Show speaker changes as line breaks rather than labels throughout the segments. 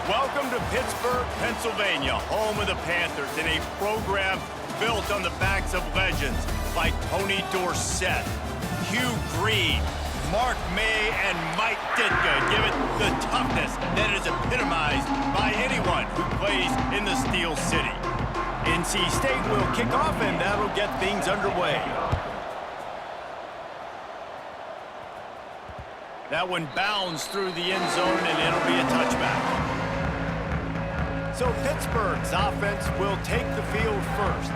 Welcome to Pittsburgh, Pennsylvania, home of the Panthers, in a program built on the backs of legends like Tony Dorsett, Hugh Green, Mark May, and Mike Ditka. Give it the toughness that is epitomized by anyone who plays in the Steel City. NC State will kick off, and that'll get things underway. That one bounds through the end zone, and it'll be a touchback. So Pittsburgh's offense will take the field first.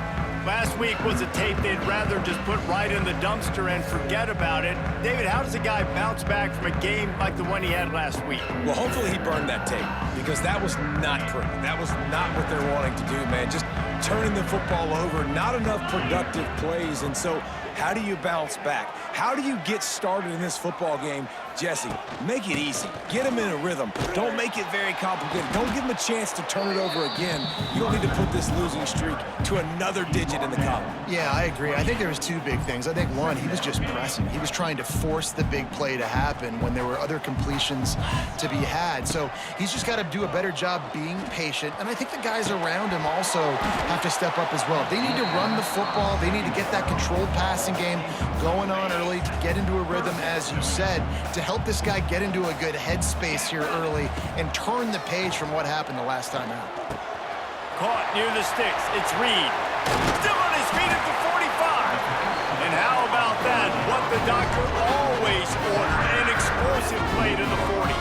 Last week was a tape they'd rather just put right in the dumpster and forget about it. David, how does a guy bounce back from a game like the one he had last week?
Well, hopefully he burned that tape, because that was not pretty. That was not what they're wanting to do, man. Just turning the football over, not enough productive plays. And so how do you bounce back? How do you get started in this football game? Jesse, make it easy. Get them in a rhythm. Don't make it very complicated. Don't give them a chance to turn it over again. You don't need to put this losing streak to another digit in the column.
Yeah, I agree. I think there was two big things. I think, one, he was just pressing. He was trying to force the big play to happen when there were other completions to be had. So he's just got to do a better job being patient. And I think the guys around him also have to step up as well. They need to run the football. They need to get that controlled passing game going on early to get into a rhythm, as you said, to help this guy get into a good headspace here early and turn the page from what happened the last time out.
Caught near the sticks. It's Reed. Still on his feet at the 45. And how about that? What the doctor always ordered. An explosive play to the 40.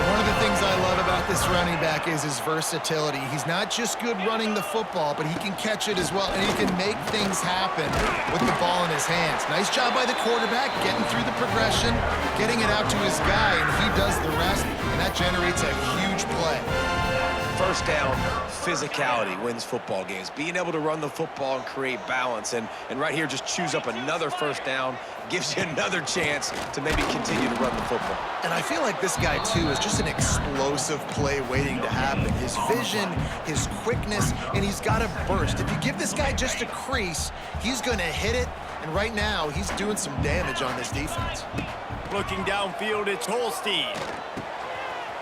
One of the things I love about this running back is his versatility. He's not just good running the football, but he can catch it as well, and he can make things happen with the ball in his hands. Nice job by the quarterback, getting through the progression, getting it out to his guy, and he does the rest, and that generates a huge play.
First down, physicality wins football games. Being able to run the football and create balance. And right here, just choose up another first down, gives you another chance to maybe continue to run the football.
And I feel like this guy, too, is just an explosive play waiting to happen. His vision, his quickness, and he's got a burst. If you give this guy just a crease, he's going to hit it. And right now, he's doing some damage on this defense.
Looking downfield, it's Holstein.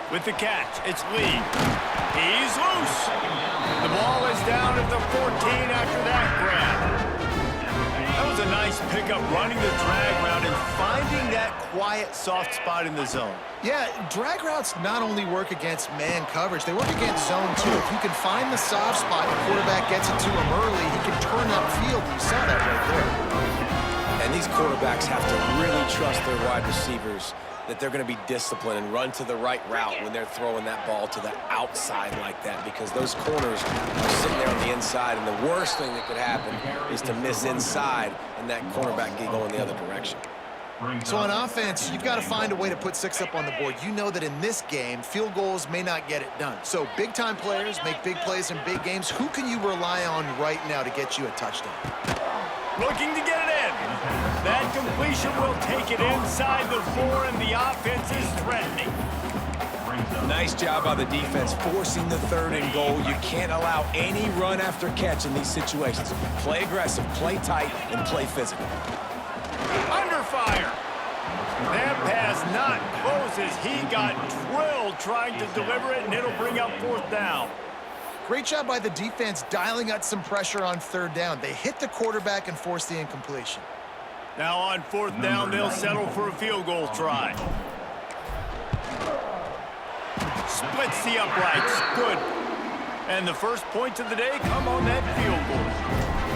With the catch, it's Lee. He's loose. The ball is down at the 14 after that grab. That was a nice pickup, running the drag route and finding that quiet, soft spot in the zone.
Yeah, drag routes not only work against man coverage, they work against zone too. If you can find the soft spot, the quarterback gets it to him early, he can turn upfield. You saw that right there.
And these quarterbacks have to really trust their wide receivers that they're going to be disciplined and run to the right route when they're throwing that ball to the outside like that, because those corners are sitting there on the inside, and the worst thing that could happen is to miss inside and that cornerback get going the other direction.
So on offense, you've got to find a way to put 6 up on the board. You know that in this game, field goals may not get it done. So big-time players make big plays in big games. Who can you rely on right now to get you a touchdown?
Looking to get it in. That completion will take it inside the 4, and the offense is threatening.
Nice job by the defense forcing the 3rd and goal. You can't allow any run after catch in these situations. Play aggressive, play tight, and play physical.
Under fire. That pass not close as he got drilled trying to deliver it, and it'll bring up 4th down.
Great job by the defense dialing out some pressure on 3rd down. They hit the quarterback and forced the incompletion.
Now on 4th down, they'll settle for a field goal try. Splits the uprights. Good. And the first points of the day come on that field goal.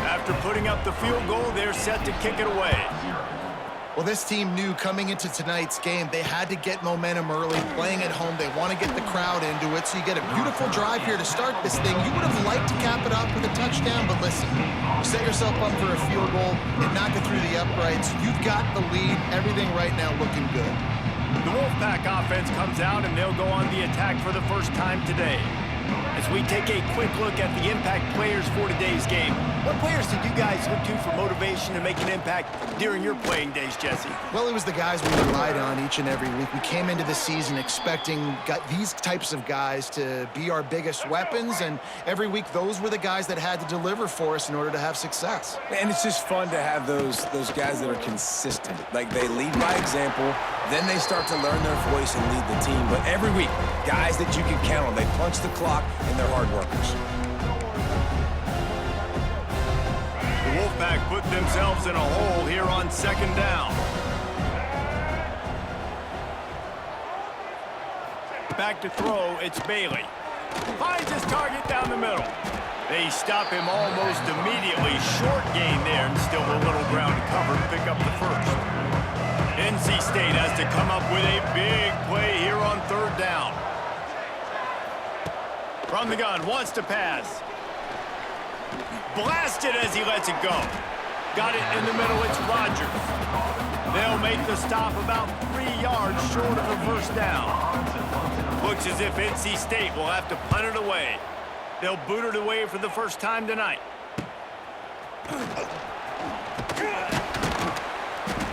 After putting up the field goal, they're set to kick it away.
Well, this team knew coming into tonight's game they had to get momentum early, playing at home. They want to get the crowd into it, so you get a beautiful drive here to start this thing. You would have liked to cap it off with a touchdown, but listen, you set yourself up for a field goal and knock it through the uprights. You've got the lead. Everything right now looking good.
The Wolfpack offense comes out, and they'll go on the attack for the first time today. As we take a quick look at the impact players for today's game, what players did you guys look to for motivation to make an impact during your playing days, Jesse?
Well, it was the guys we relied on each and every week. We came into the season expecting these types of guys to be our biggest weapons, and every week those were the guys that had to deliver for us in order to have success.
And it's just fun to have those guys that are consistent. Like, they lead by example, then they start to learn their voice and lead the team. But every week, guys that you can count on, they punch the clock and they're hard workers.
The Wolfpack put themselves in a hole here on second down. Back to throw, it's Bailey. Finds his target down the middle. They stop him almost immediately. Short gain there, and still a little ground to cover to pick up the first. NC State has to come up with a big play here on third down. From the gun, wants to pass. Blasted as he lets it go. Got it in the middle, it's Rogers. They'll make the stop about 3 yards short of a first down. Looks as if NC State will have to punt it away. They'll boot it away for the first time tonight.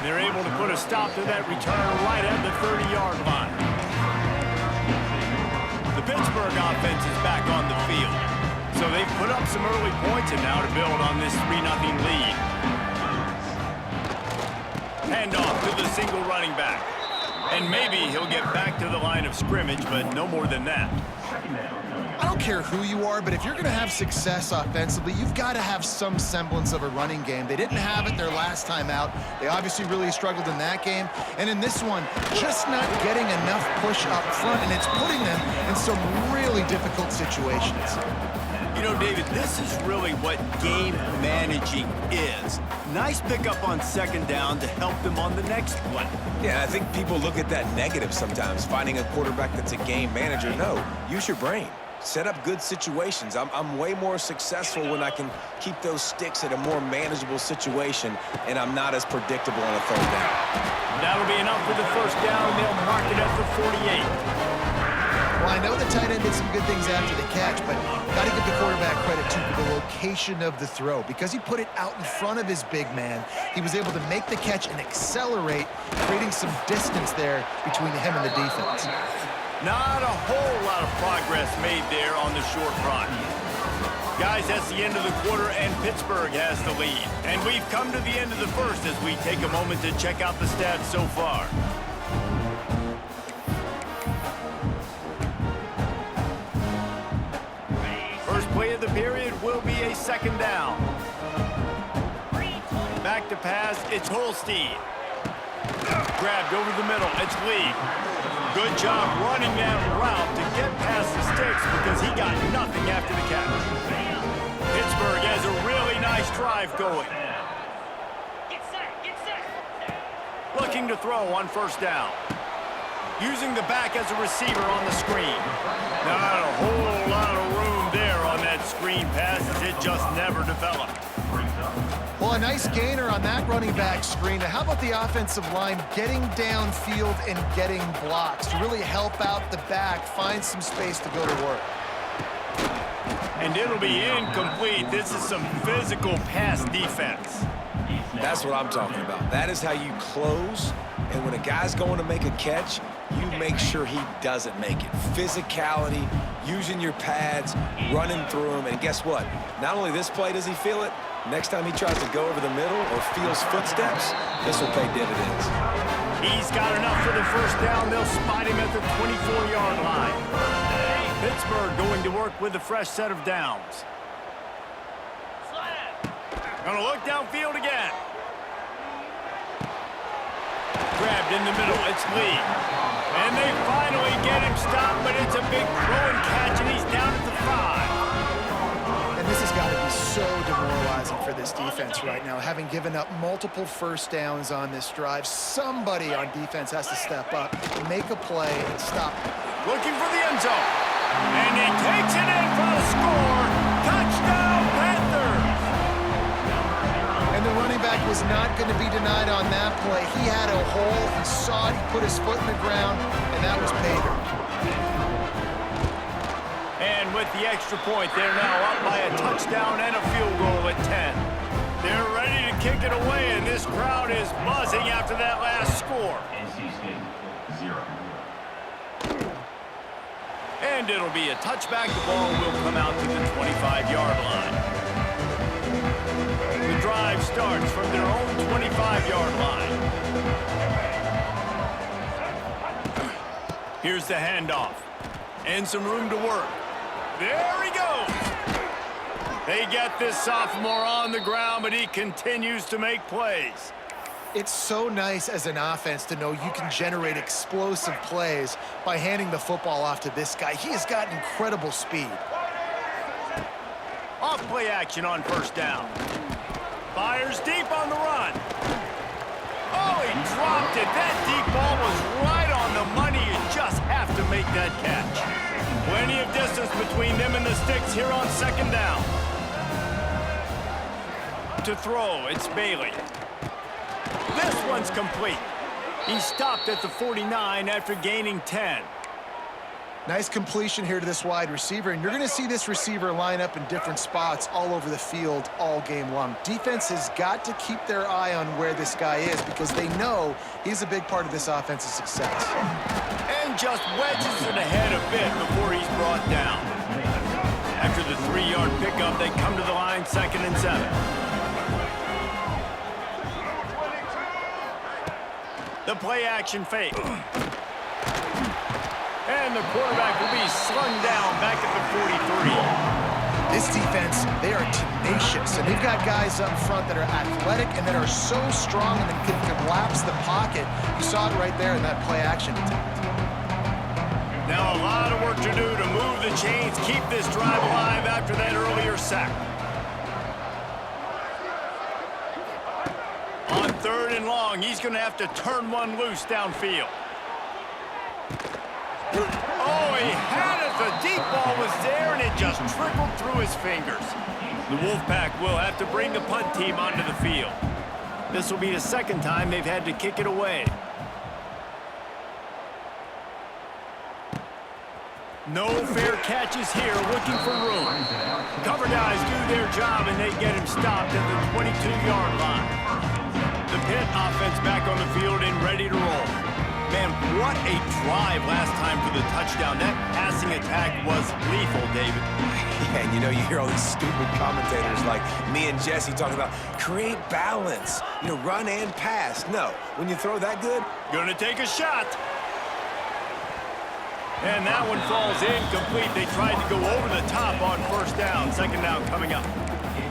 They're able to put a stop to that return right at the 30-yard line. The Pittsburgh offense is back on the field. So they've put up some early points and now to build on this 3-0 lead. Handoff to the single running back. And maybe he'll get back to the line of scrimmage, but no more than that.
I don't care who you are, but if you're going to have success offensively, you've got to have some semblance of a running game. They didn't have it their last time out. They obviously really struggled in that game. And in this one, just not getting enough push up front, and it's putting them in some really difficult situations.
You know, David, this is really what game managing is. Nice pickup on second down to help them on the next play.
Yeah, I think people look at that negative sometimes, finding a quarterback that's a game manager. No, use your brain. Set up good situations. I'm way more successful when I can keep those sticks at a more manageable situation, and I'm not as predictable on a third down.
That'll be enough for the first down. They'll mark it at the 48.
Well, I know the tight end did some good things after the catch, but got to give the quarterback credit, too, for the location of the throw. Because he put it out in front of his big man, he was able to make the catch and accelerate, creating some distance there between him and the defense.
Not a whole lot of progress made there on the short run. Guys, that's the end of the quarter, and Pittsburgh has the lead. And we've come to the end of the first as we take a moment to check out the stats so far. First play of the period will be a second down. Back to pass, it's Holstein. Grabbed over the middle, it's Lee. Good job running that route to get past the sticks because he got nothing after the catch. Pittsburgh has a really nice drive going. Looking to throw on first down. Using the back as a receiver on the screen. Not a whole lot of room there on that screen pass as it just never developed.
Well, a nice gainer on that running back screen. How about the offensive line getting downfield and getting blocks to really help out the back, find some space to go to work?
And it'll be incomplete. This is some physical pass defense.
That's what I'm talking about. That is how you close, and when a guy's going to make a catch, you make sure he doesn't make it. Physicality, using your pads, running through him, and guess what? Not only this play does he feel it, next time he tries to go over the middle or feels footsteps, this will pay dividends.
He's got enough for the first down. They'll spot him at the 24-yard line. Pittsburgh going to work with a fresh set of downs. Gonna look downfield again. Grabbed in the middle, it's Lee. And they finally get him stopped, but it's a big throw and catch, and he's down at the 5.
And this has got to be so demoralizing for this defense right now. Having given up multiple first downs on this drive, somebody on defense has to step up, make a play, and stop.
Looking for the end zone. And he takes it in for a score. Touchdown, Panthers!
And the running back was not going to be denied on that play. He had a hole, he saw it, he put his foot in the ground, and that was pay dirt.
And with the extra point. They're now up by a touchdown and a field goal at 10. They're ready to kick it away, and this crowd is buzzing after that last score. And it'll be a touchback. The ball will come out to the 25-yard line. The drive starts from their own 25-yard line. Here's the handoff. And some room to work. There he goes. They get this sophomore on the ground, but he continues to make plays.
It's so nice as an offense to know you can generate explosive plays by handing the football off to this guy. He has got incredible speed.
Off play action on first down. Fires deep on the run. Oh, he dropped it. That deep ball was right on the money. You just have to make that catch. Plenty of distance between them and the sticks here on second down. To throw, it's Bailey. This one's complete. He stopped at the 49 after gaining 10.
Nice completion here to this wide receiver, and you're going to see this receiver line up in different spots all over the field all game long. Defense has got to keep their eye on where this guy is because they know he's a big part of this offense's success.
And just wedges it ahead a bit before he's brought down. After the 3-yard pickup, they come to the line, 2nd and 7. The play action fake. And the quarterback will be slung down back at the 43.
This defense, they are tenacious, and they've got guys up front that are athletic and that are so strong and that can collapse the pocket. You saw it right there in that play action attempt.
Now a lot of work to do to move the chains, keep this drive alive after that earlier sack. On 3rd and long, he's going to have to turn one loose downfield. Oh, he had it. The deep ball was there, and it just trickled through his fingers. The Wolfpack will have to bring the punt team onto the field. This will be the 2nd time they've had to kick it away. No fair catches here, looking for room. Cover guys do their job, and they get him stopped at the 22-yard line. The Pitt offense back on the field and ready to roll. Man, what a drive last time for the touchdown. That passing attack was lethal, David.
Yeah, and you know, you hear all these stupid commentators like me and Jesse talking about create balance, you know, run and pass. No, when you throw that good,
gonna take a shot. And that one falls incomplete. They tried to go over the top on first down. 2nd down coming up.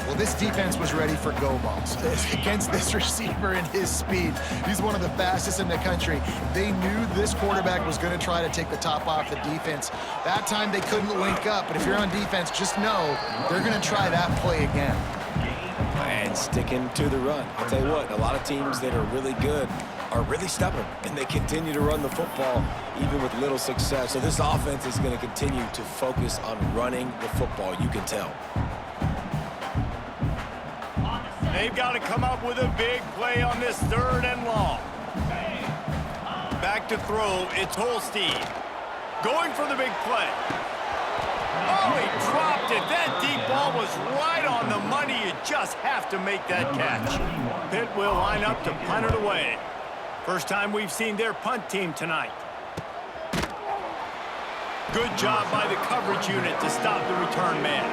Well, this defense was ready for go balls against this receiver and his speed. He's one of the fastest in the country. They knew this quarterback was going to try to take the top off the defense. That time they couldn't link up, but if you're on defense, just know they're going to try that play again.
and sticking to the run. I'll tell you what, a lot of teams that are really good are really stubborn, and they continue to run the football even with little success. So this offense is going to continue to focus on running the football, you can tell.
They've got to come up with a big play on this 3rd and long. Back to throw, it's Holstein. Going for the big play. Oh, he dropped it. That deep ball was right on the money. You just have to make that catch. Pitt will line up to punt it away. First time we've seen their punt team tonight. Good job by the coverage unit to stop the return man.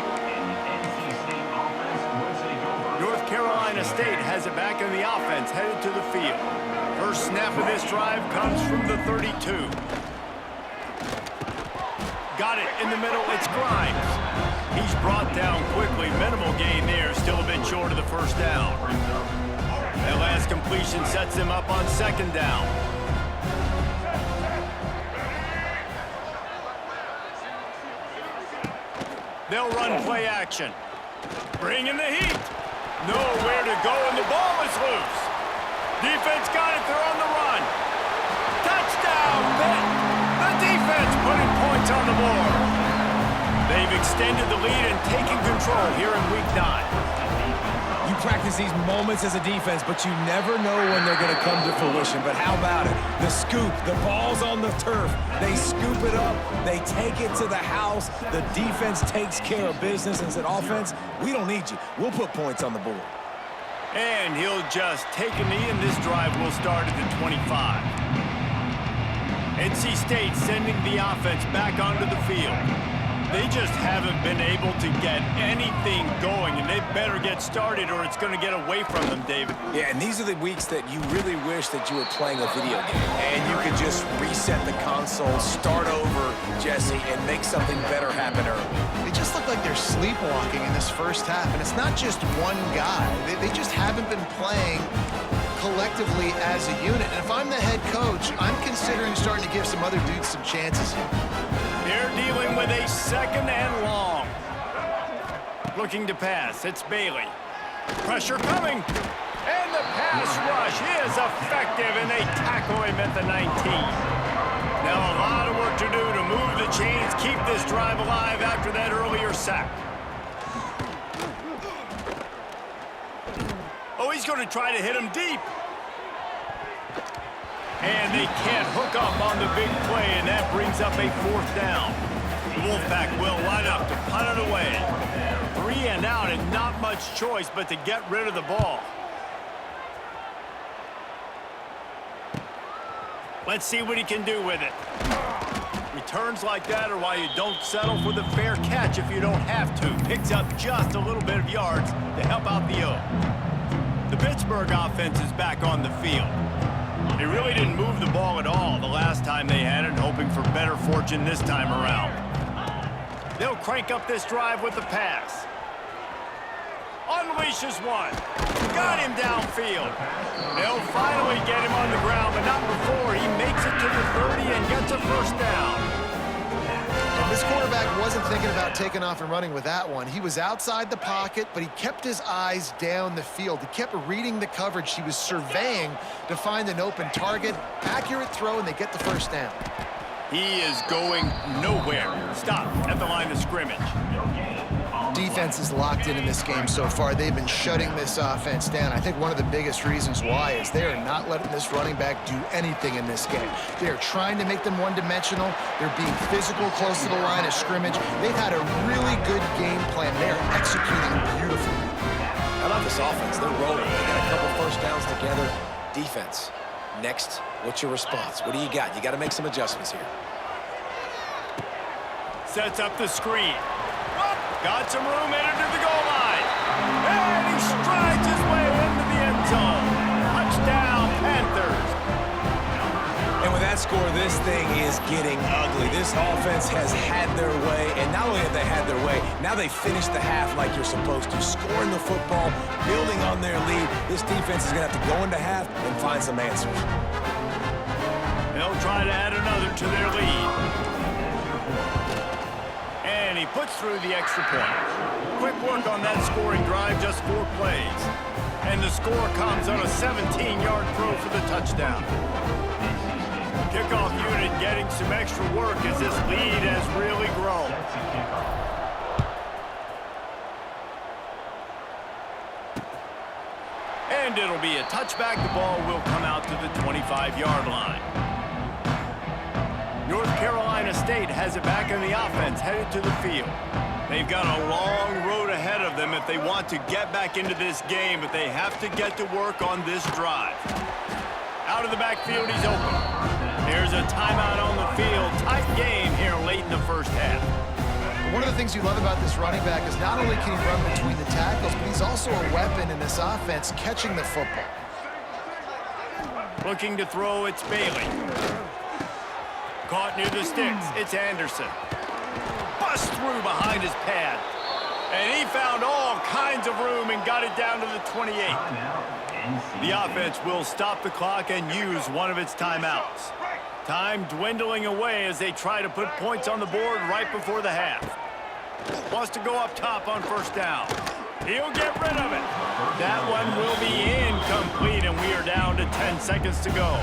North Carolina State has it back in the offense, headed to the field. First snap of this drive comes from the 32. Got it in the middle, it's Grimes. He's brought down quickly, minimal gain there, still a bit short of the first down. That last completion sets him up on 2nd down. They'll run play action. Bring in the heat. Nowhere to go, and the ball is loose. Defense got it, they're on the run. Touchdown, Pitt. The defense putting points on the board. They've extended the lead and taken control here in Week 9.
You practice these moments as a defense, but you never know when they're going to come to fruition. But how about it? The scoop, the ball's on the turf. They scoop it up. They take it to the house. The defense takes care of business and said, offense, we don't need you. We'll put points on the board.
And he'll just take a knee, and this drive will start at the 25. NC State sending the offense back onto the field. They just haven't been able to get anything going, and they better get started or it's going to get away from them, David.
Yeah, and these are the weeks that you really wish that you were playing a video game and you could just reset the console, start over, Jesse, and make something better happen early.
They just look like they're sleepwalking in this first half, and it's not just one guy. They just haven't been playing collectively as a unit. And if I'm the head coach, I'm considering starting to give some other dudes some chances here.
They're dealing with a second and long. Looking to pass. It's Bailey. Pressure coming. And the pass rush is effective, and they tackle him at the 19. Now a lot of work to do to move the chains, keep this drive alive after that earlier sack. Oh, he's going to try to hit him deep. And they can't hook up on the big play, and that brings up a fourth down. The Wolfpack will line up to punt it away. 3 and out, and not much choice but to get rid of the ball. Let's see what he can do with it. Returns like that are why you don't settle for the fair catch if you don't have to. Picks up just a little bit of yards to help out the O. The Pittsburgh offense is back on the field. They really didn't move the ball at all the last time they had it, hoping for better fortune this time around. They'll crank up this drive with the pass. Unleashes one. Got him downfield. They'll finally get him on the ground, but not before he makes it to the 30 and gets a first down.
This quarterback wasn't thinking about taking off and running with that one. He was outside the pocket, but he kept his eyes down the field. He kept reading the coverage. He was surveying to find an open target. Accurate throw, and they get the first down.
He is going nowhere. Stop at the line of scrimmage.
Defense is locked in this game so far. They've been shutting this offense down. I think one of the biggest reasons why is they are not letting this running back do anything in this game. They are trying to make them one-dimensional. They're being physical close to the line of scrimmage. They've had a really good game plan. They are executing beautifully.
How about this offense? They're rolling. They got a couple first downs together. Defense. Next, what's your response? What do you got? You got to make some adjustments here.
Sets up the screen. Got some room, headed to the goal line. And he strides his way into the end zone. Touchdown, Panthers.
And with that score, this thing is getting ugly. This offense has had their way, and not only have they had their way, now they finished the half like you're supposed to, scoring the football, building on their lead. This defense is going to have to go into half and find some answers.
They'll try to add another to their lead. And he puts through the extra point. Quick work on that scoring drive, just 4 plays. And the score comes on a 17-yard throw for the touchdown. Kickoff unit getting some extra work as this lead has really grown. And it'll be a touchback. The ball will come out to the 25-yard line. North Carolina State has it back in the offense, headed to the field. They've got a long road ahead of them if they want to get back into this game, but they have to get to work on this drive. Out of the backfield, he's open. There's a timeout on the field. Tight game here late in the first half.
One of the things you love about this running back is not only can he run between the tackles, but he's also a weapon in this offense, catching the football.
Looking to throw, it's Bailey. Caught near the sticks, it's Anderson. Bust through behind his pad. And he found all kinds of room and got it down to the 28. The offense will stop the clock and use one of its timeouts. Time dwindling away as they try to put points on the board right before the half. Wants to go up top on first down. He'll get rid of it. That one will be incomplete, and we are down to 10 seconds to go.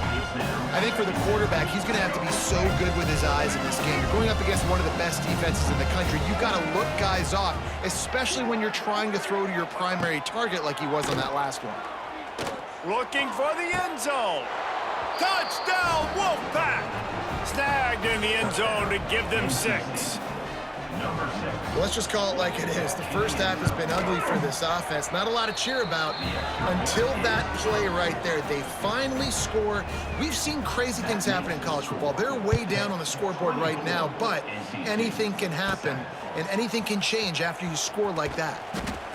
I think for the quarterback, he's going to have to be so good with his eyes in this game. You're going up against one of the best defenses in the country. You've got to look guys off, especially when you're trying to throw to your primary target like he was on that last one.
Looking for the end zone. Touchdown, Wolfpack! Snagged in the end zone to give them 6.
Well, let's just call it like it is. The first half has been ugly for this offense. Not a lot to cheer about until that play right there. They finally score. We've seen crazy things happen in college football. They're way down on the scoreboard right now, but anything can happen, and anything can change after you score like that.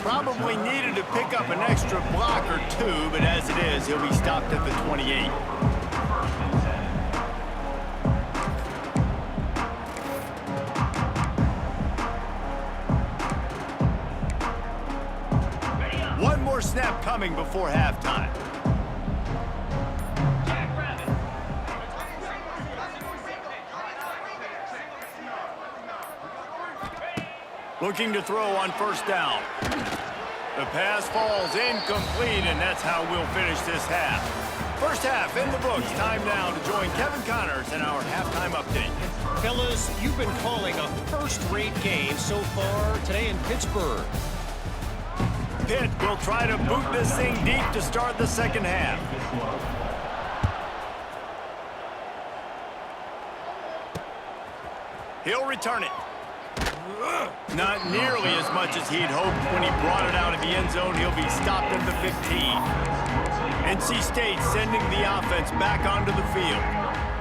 Probably needed to pick up an extra block or 2, but as it is, he'll be stopped at the 28. One more snap coming before halftime. Looking to throw on first down. The pass falls incomplete, and that's how we'll finish this half. First half in the books. Time now to join Kevin Connors in our halftime update.
Fellas, you've been calling a first-rate game so far today in Pittsburgh.
Pitt will try to boot this thing deep to start the second half. He'll return it. Not nearly as much as he'd hoped when he brought it out of the end zone. He'll be stopped at the 15. NC State sending the offense back onto the field.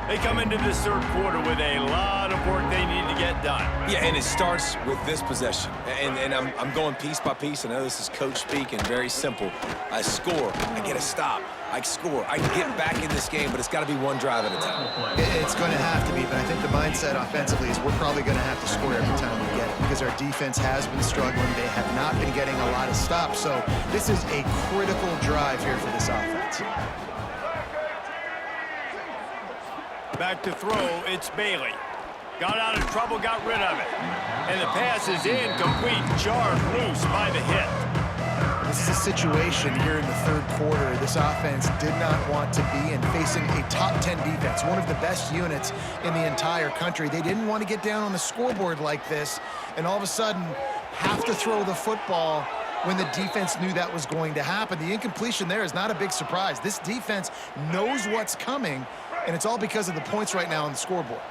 They come into this third quarter with a lot of work they need to get done.
Yeah, and it starts with this possession. And I'm going piece by piece. I know this is coach speak and very simple. I score. I get a stop. I score. I can get back in this game, but it's got to be one drive at a time.
It's going to have to be, but I think the mindset offensively is we're probably going to have to score every time we get it because our defense has been struggling. They have not been getting a lot of stops, so this is a critical drive here for this offense.
Back to throw, it's Bailey. Got out of trouble, got rid of it. And the pass is incomplete, jarred loose by the hit.
This is a situation here in the third quarter this offense did not want to be in, facing a top 10 defense, one of the best units in the entire country. They didn't want to get down on the scoreboard like this and all of a sudden have to throw the football when the defense knew that was going to happen. The incompletion there is not a big surprise. This defense knows what's coming, and it's all because of the points right now on the scoreboard.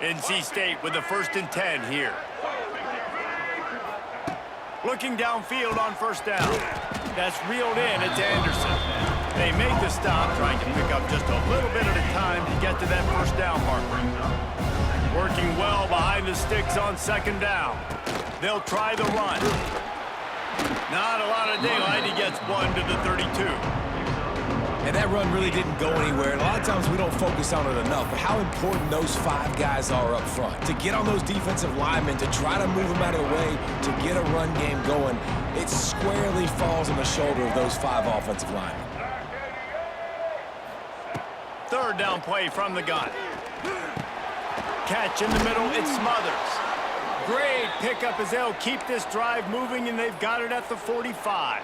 NC State with the 1st and 10 here. Looking downfield on first down. That's reeled in. It's Anderson. They make the stop, trying to pick up just a little bit at a time to get to that first down marker. Working well behind the sticks on second down. They'll try the run. Not a lot of daylight. He gets one to the 32.
And that run really didn't go anywhere. And a lot of times we don't focus on it enough, but how important those 5 guys are up front. To get on those defensive linemen, to try to move them out of the way, to get a run game going, it squarely falls on the shoulder of those 5 offensive linemen.
Third down play from the gun. Catch in the middle, it's Smothers. Great pickup as they'll keep this drive moving, and they've got it at the 45.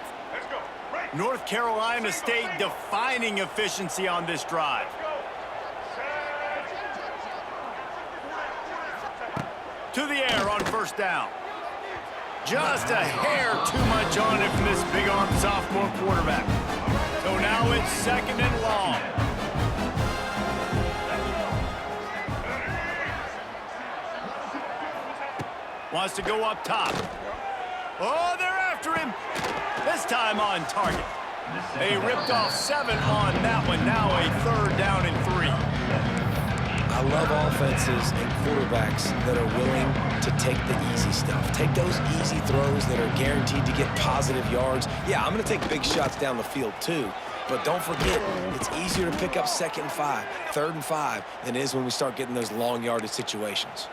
North Carolina State defining efficiency on this drive. To the air on first down. Just a hair too much on it from this big-arm sophomore quarterback. So now it's second and long. Wants to go up top. Oh, they're after him. This time on target. They ripped off 7 on that one. Now a 3rd down and 3.
I love offenses and quarterbacks that are willing to take the easy stuff. Take those easy throws that are guaranteed to get positive yards. Yeah, I'm going to take big shots down the field too. But don't forget, it's easier to pick up 2nd and 5, 3rd and 5 than it is when we start getting those long yardage situations.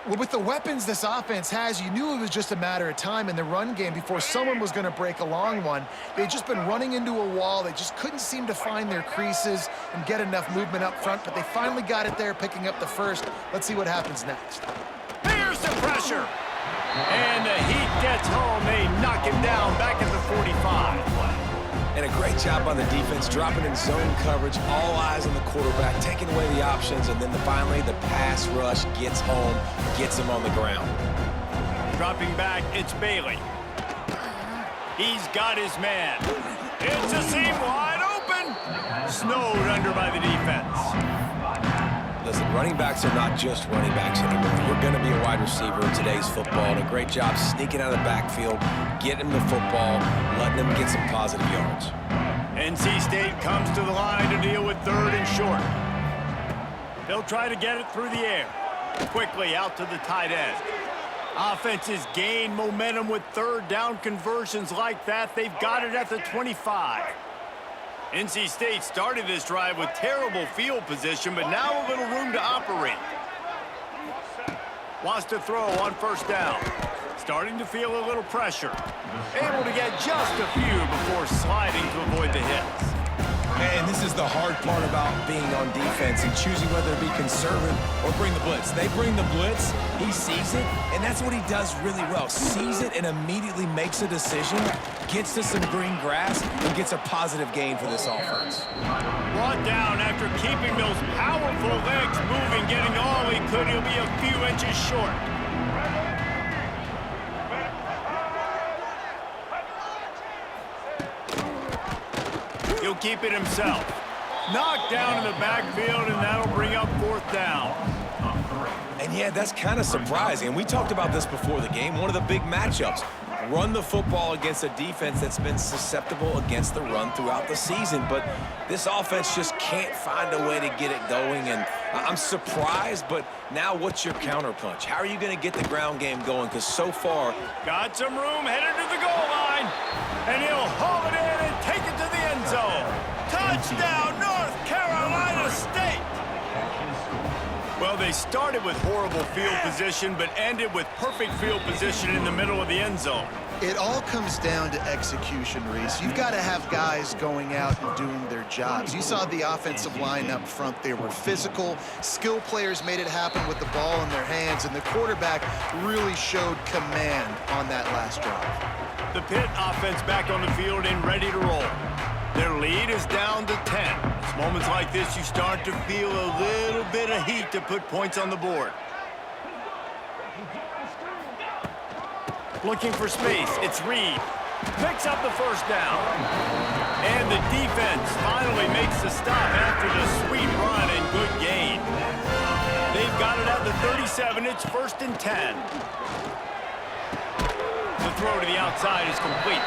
Well, with the weapons this offense has, you knew it was just a matter of time in the run game before someone was going to break a long one. They'd just been running into a wall. They just couldn't seem to find their creases and get enough movement up front, but they finally got it there, picking up the first. Let's see what happens next.
Here's the pressure. And the heat gets home. They knock him down back at the 45.
And a great job by the defense, dropping in zone coverage, all eyes on the quarterback, taking away the options, and then finally the pass rush gets home, gets him on the ground.
Dropping back, it's Bailey. He's got his man. It's a seam wide open. Snowed under by the defense.
Listen, running backs are not just running backs anymore. You're going to be a wide receiver in today's football. And a great job sneaking out of the backfield, getting him the football, letting him get some positive yards.
NC State comes to the line to deal with 3rd and short. They'll try to get it through the air. Quickly out to the tight end. Offenses gain momentum with 3rd down conversions like that. They've got it at the 25. NC State started this drive with terrible field position, but now a little room to operate. Wants to throw on 1st down. Starting to feel a little pressure. Able to get just a few before sliding to avoid the hits.
And this is the hard part about being on defense and choosing whether to be conservative or bring the blitz. They bring the blitz, he sees it, and that's what he does really well. Sees it and immediately makes a decision, gets to some green grass, and gets a positive gain for this offense.
Brought down after keeping those powerful legs moving, getting all he could. He'll be a few inches short. He'll keep it himself. Knocked down in the backfield, and that'll bring up 4th down.
And yeah, that's kind of surprising. And we talked about this before the game. One of the big matchups. Run the football against a defense that's been susceptible against the run throughout the season. But this offense just can't find a way to get it going. And I'm surprised, but now what's your counterpunch? How are you going to get the ground game going? Because so far...
Got some room, headed to the goal line. And he'll haul it in and take it to the end zone. Touchdown, North Carolina State! Well, they started with horrible field position, but ended with perfect field position in the middle of the end zone.
It all comes down to execution, Reese. You've got to have guys going out and doing their jobs. You saw the offensive line up front. They were physical. Skill players made it happen with the ball in their hands, and the quarterback really showed command on that last drive.
The Pitt offense back on the field and ready to roll. Their lead is down to 10. It's moments like this you start to feel a little bit of heat to put points on the board. Looking for space, it's Reed. Picks up the 1st down. And the defense finally makes the stop after the sweet run and good gain. They've got it at the 37. It's 1st and 10. The throw to the outside is complete.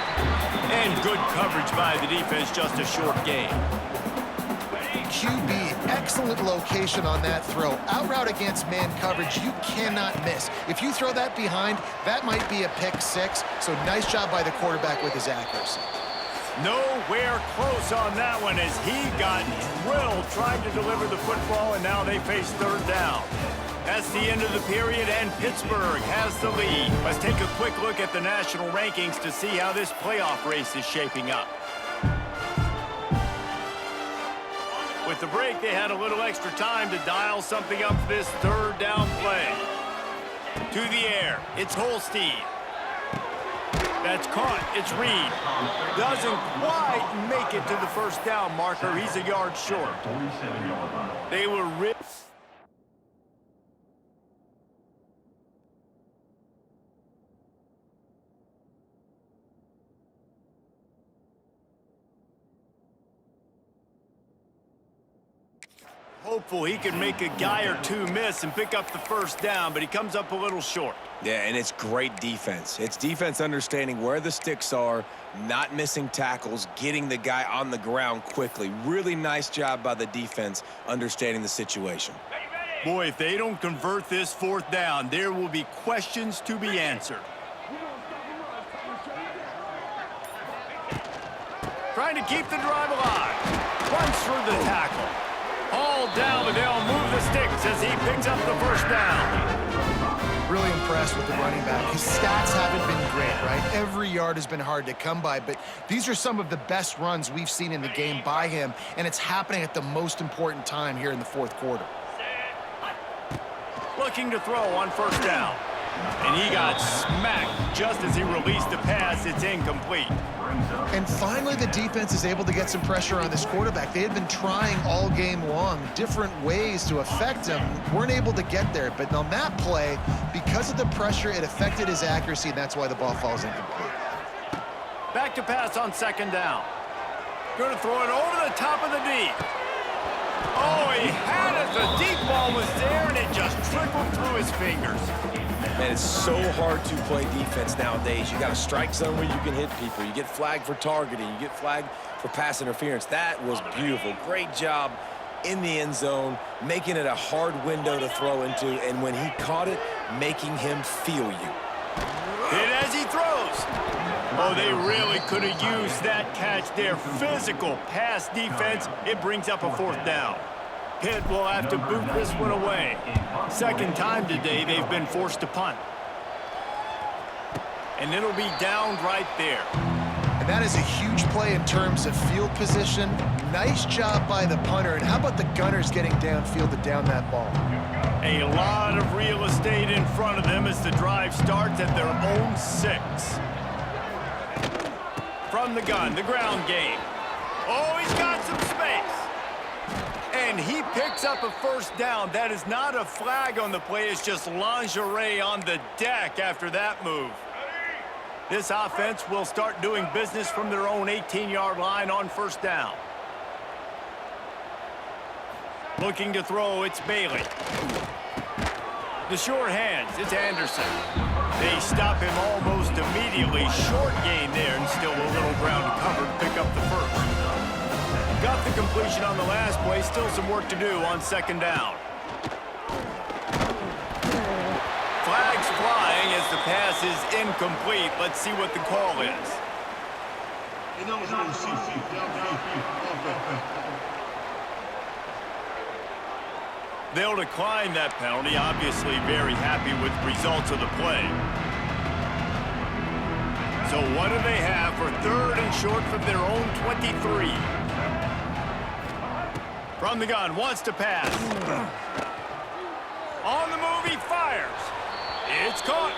And good coverage by the defense, just a short gain.
QB, excellent location on that throw. Out route against man coverage, you cannot miss. If you throw that behind, that might be a pick 6. So nice job by the quarterback with his accuracy.
Nowhere close on that one as he got drilled trying to deliver the football, and now they face 3rd down. That's the end of the period, and Pittsburgh has the lead. Let's take a quick look at the national rankings to see how this playoff race is shaping up. With the break, they had a little extra time to dial something up for this 3rd down play. To the air, it's Holstein. That's caught, it's Reed. Doesn't quite make it to the 1st down marker. He's a yard short. They were ripped. Hopeful he can make a guy or two miss and pick up the 1st down, but he comes up a little short.
Yeah, and it's great defense. It's defense understanding where the sticks are, not missing tackles, getting the guy on the ground quickly. Really nice job by the defense understanding the situation.
Boy, if they don't convert this 4th down, there will be questions to be answered. Trying to keep the drive alive. Runs through the tackle. All down, but they'll move the sticks as he picks up the 1st down.
Really impressed with the running back. His stats haven't been great, right? Every yard has been hard to come by, but these are some of the best runs we've seen in the game by him, and it's happening at the most important time here in the 4th quarter.
Looking to throw on 1st down. And he got smacked just as he released the pass. It's incomplete.
And finally, the defense is able to get some pressure on this quarterback. They had been trying all game long, different ways to affect him. Weren't able to get there. But on that play, because of the pressure, it affected his accuracy, and that's why the ball falls incomplete.
Back to pass on second down. Going to throw it over the top of the D. Oh, he had it. The deep ball was there, and it just trickled through his fingers.
Man, it's so hard to play defense nowadays. You got a strike zone where you can hit people. You get flagged for targeting. You get flagged for pass interference. That was beautiful. Great job in the end zone, making it a hard window to throw into, and when he caught it, making him feel you.
Hit as he throws. Oh, they really could have used that catch there. Physical pass defense. It brings up a fourth down. Pitt will have to boot this one away. Second time today they've been forced to punt. And it'll be down right there.
And that is a huge play in terms of field position. Nice job by the punter. And how about the Gunners getting downfield to down that ball?
A lot of real estate in front of them as the drive starts at their own 6. From the gun, the ground game. Oh, he's got some space. And he picks up a first down. That is not a flag on the play. It's just lingerie on the deck after that move. This offense will start doing business from their own 18-yard line on first down. Looking to throw, it's Bailey. The short hands, it's Anderson. They stop him almost immediately. Short gain there, and still a little ground to cover to pick up the first. Got the completion on the last play. Still some work to do on second down. Flags flying as the pass is incomplete. Let's see what the call is. They'll decline that penalty. Obviously very happy with the results of the play. So what do they have for third and short from their own 23? From the gun, wants to pass. On the move, he fires. It's caught.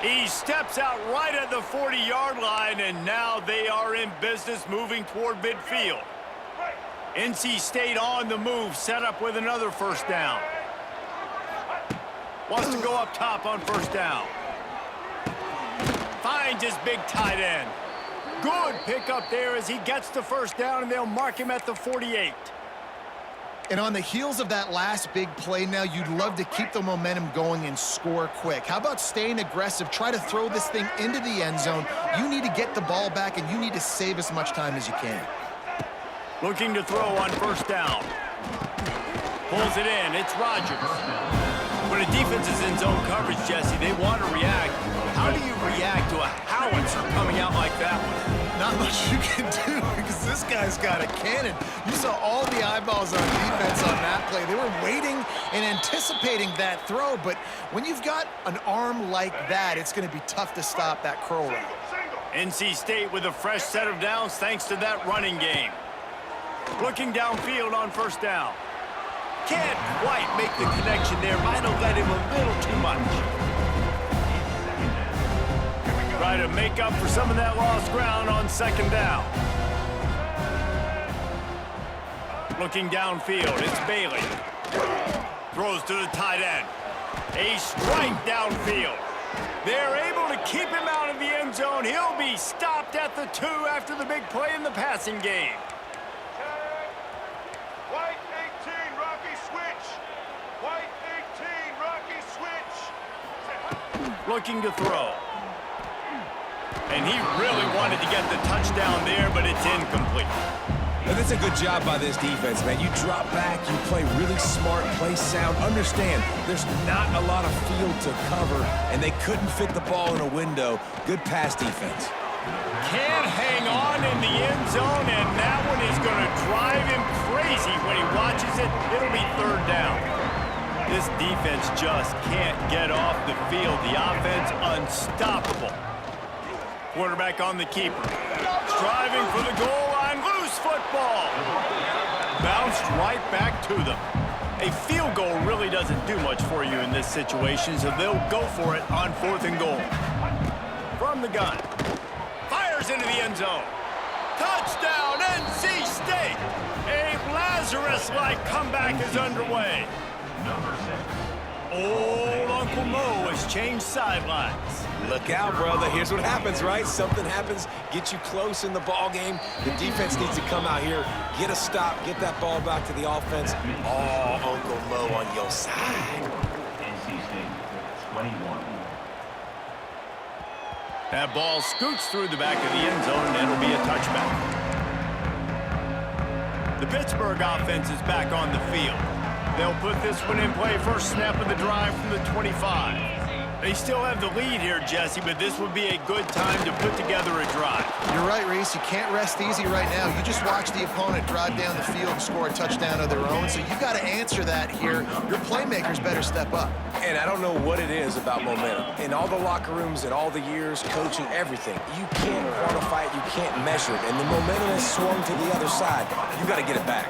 He steps out right at the 40-yard line, and now they are in business moving toward midfield. NC State on the move, set up with another first down. Wants to go up top on first down. Finds his big tight end. Good pickup there as he gets the first down, and they'll mark him at the 48.
And on the heels of that last big play now, you'd love to keep the momentum going and score quick. How about staying aggressive? Try to throw this thing into the end zone. You need to get the ball back, and you need to save as much time as you can.
Looking to throw on first down. Pulls it in. It's Rodgers. When a defense is in zone coverage, Jesse, they want to react. How do you react to a howitzer coming out like that one?
Not much you can do because this guy's got a cannon. You saw all the eyeballs on defense on that play. They were waiting and anticipating that throw, but when you've got an arm like that, it's going to be tough to stop that curl route.
NC State with a fresh set of downs thanks to that running game. Looking downfield on first down. Can't quite make the connection there. Might have led him a little too much. Try to make up for some of that lost ground on second down. Looking downfield, it's Bailey. Throws to the tight end. A strike downfield. They're able to keep him out of the end zone. He'll be stopped at the 2 after the big play in the passing game.
White 18, Rocky switch. White 18, Rocky switch.
Looking to throw. And he really wanted to get the touchdown there, but it's incomplete.
And that's a good job by this defense, man. You drop back, you play really smart, play sound. Understand, there's not a lot of field to cover, and they couldn't fit the ball in a window. Good pass defense.
Can't hang on in the end zone, and that one is going to drive him crazy when he watches it. It'll be third down. This defense just can't get off the field. The offense unstoppable. Quarterback on the keeper. Striving for the goal line. Loose football. Bounced right back to them. A field goal really doesn't do much for you in this situation, so they'll go for it on 4th and goal. From the gun. Fires into the end zone. Touchdown, NC State! A Lazarus-like comeback is underway. Old Uncle Mo has changed sidelines.
Look out, brother. Here's what happens, right? Something happens, get you close in the ball game. The defense needs to come out here, get a stop, get that ball back to the offense. Oh, Uncle Mo on your side.
NC State, 21.
That ball scoots through the back of the end zone, and it'll be a touchback. The Pittsburgh offense is back on the field. They'll put this one in play first snap of the drive from the 25. They still have the lead here, Jesse, but this would be a good time to put together a drive.
You're right, Reese. You can't rest easy right now. You just watch the opponent drive down the field and score a touchdown of their own, so you've got to answer that here. Your playmakers better step up.
And I don't know what it is about momentum. In all the locker rooms and all the years, coaching, everything, you can't quantify it, you can't measure it. And the momentum has swung to the other side. You got to get it back.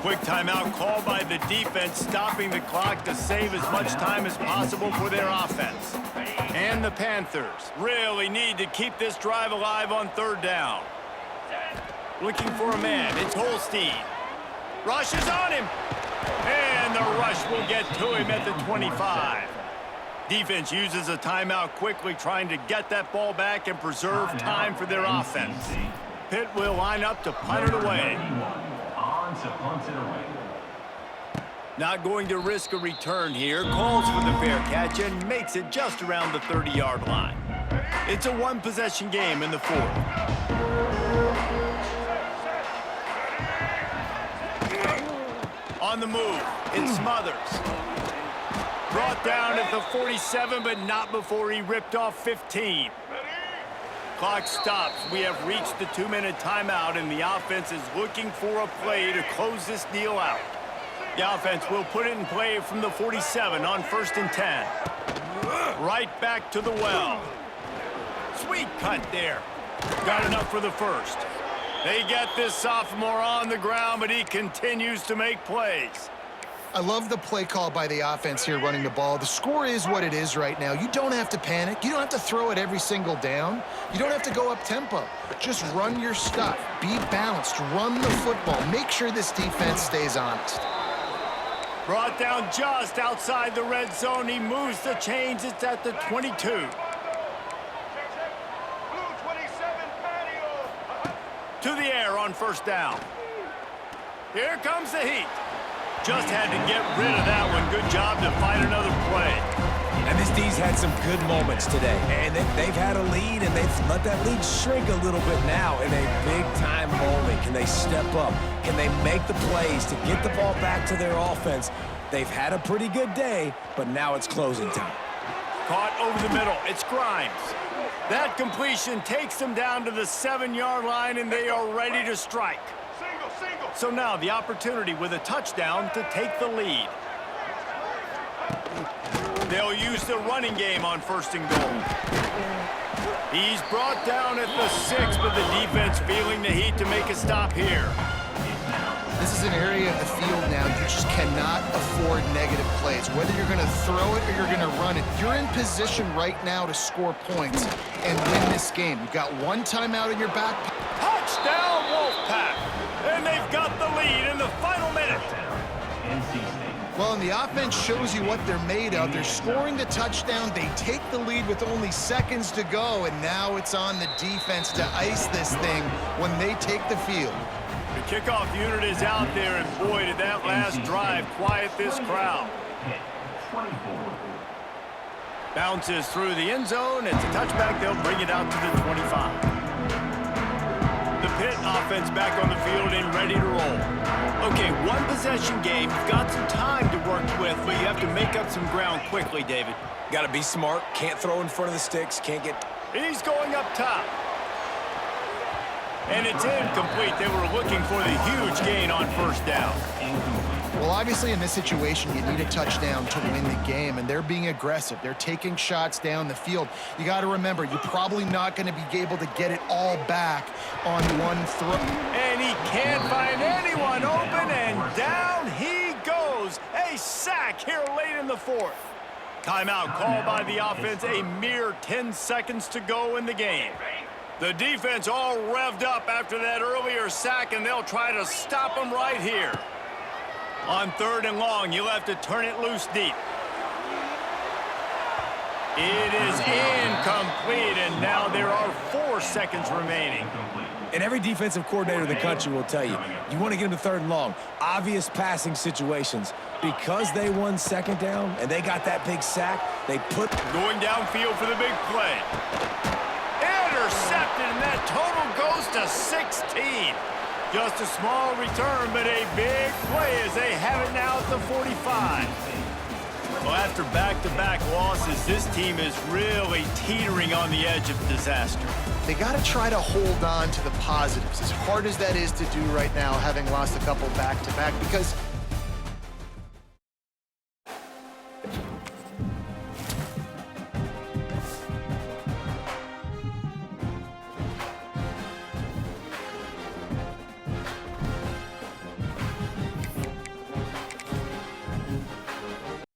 Quick timeout called by the defense, stopping the clock to save as much time as possible for their offense. And the Panthers really need to keep this drive alive on 3rd down. Looking for a man. It's Holstein. Rush is on him. And the rush will get to him at the 25. Defense uses a timeout quickly, trying to get that ball back and preserve time for their offense. Pitt will line up to punt it away. Not going to risk a return here. Calls for the fair catch and makes it just around the 30-yard line. It's a one-possession game in the 4th. On the move, it's Smothers. Brought down at the 47, but not before he ripped off 15. Clock stops. We have reached the 2-minute timeout, and the offense is looking for a play to close this deal out. The offense will put it in play from the 47 on 1st and 10. Right back to the well. Sweet cut there. Got enough for the first. They get this sophomore on the ground, but he continues to make plays.
I love the play call by the offense here running the ball. The score is what it is right now. You don't have to panic. You don't have to throw it every single down. You don't have to go up tempo. Just run your stuff. Be balanced. Run the football. Make sure this defense stays honest.
Brought down just outside the red zone. He moves the chains. It's at the 22.
Blue 27 patio.
To the air on 1st down. Here comes the heat. Just had to get rid of that one. Good job to find another play.
And this D's had some good moments today. And they've had a lead, and they've let that lead shrink a little bit now in a big-time moment. Can they step up? Can they make the plays to get the ball back to their offense? They've had a pretty good day, but now it's closing time.
Caught over the middle. It's Grimes. That completion takes them down to the 7-yard line, and they are ready to strike. So now the opportunity with a touchdown to take the lead. They'll use the running game on 1st and goal. He's brought down at the 6, but the defense feeling the heat to make a stop here.
This is an area of the field now you just cannot afford negative plays. Whether you're going to throw it or you're going to run it, you're in position right now to score points and win this game. You've got one timeout in your back.
Touchdown, Wolfpack! And they've got the lead in the final minute.
Well, and the offense shows you what they're made of. They're scoring the touchdown. They take the lead with only seconds to go, and now it's on the defense to ice this thing when they take the field.
The kickoff unit is out there, and boy, did that last drive quiet this crowd. Bounces through the end zone. It's a touchback. They'll bring it out to the 25. The Pitt offense back on the field and ready to roll. Okay, one possession game. You've got some time to work with, but you have to make up some ground quickly, David.
Got to be smart. Can't throw in front of the sticks. Can't get...
He's going up top. And it's incomplete. They were looking for the huge gain on 1st down.
Well, obviously, in this situation, you need a touchdown to win the game, and they're being aggressive. They're taking shots down the field. You got to remember, you're probably not going to be able to get it all back on one throw.
And he can't find anyone open, and down he goes. Nice sack here late in the fourth. Timeout called by the offense, a mere 10 seconds to go in the game. The defense all revved up after that earlier sack, and they'll try to stop them right here. On 3rd and long, you'll have to turn it loose deep. It is incomplete, and now there are 4 seconds remaining.
And every defensive coordinator in the country will tell you, you want to get them to 3rd and long, obvious passing situations. Because they won 2nd down and they got that big sack, they put...
Going downfield for the big play. Intercepted, and that total goes to 16. Just a small return, but a big play as they have it now at the 45. Well, after back-to-back losses, this team is really teetering on the edge of disaster.
They got to try to hold on to the positives, as hard as that is to do right now, having lost a couple back-to-back, because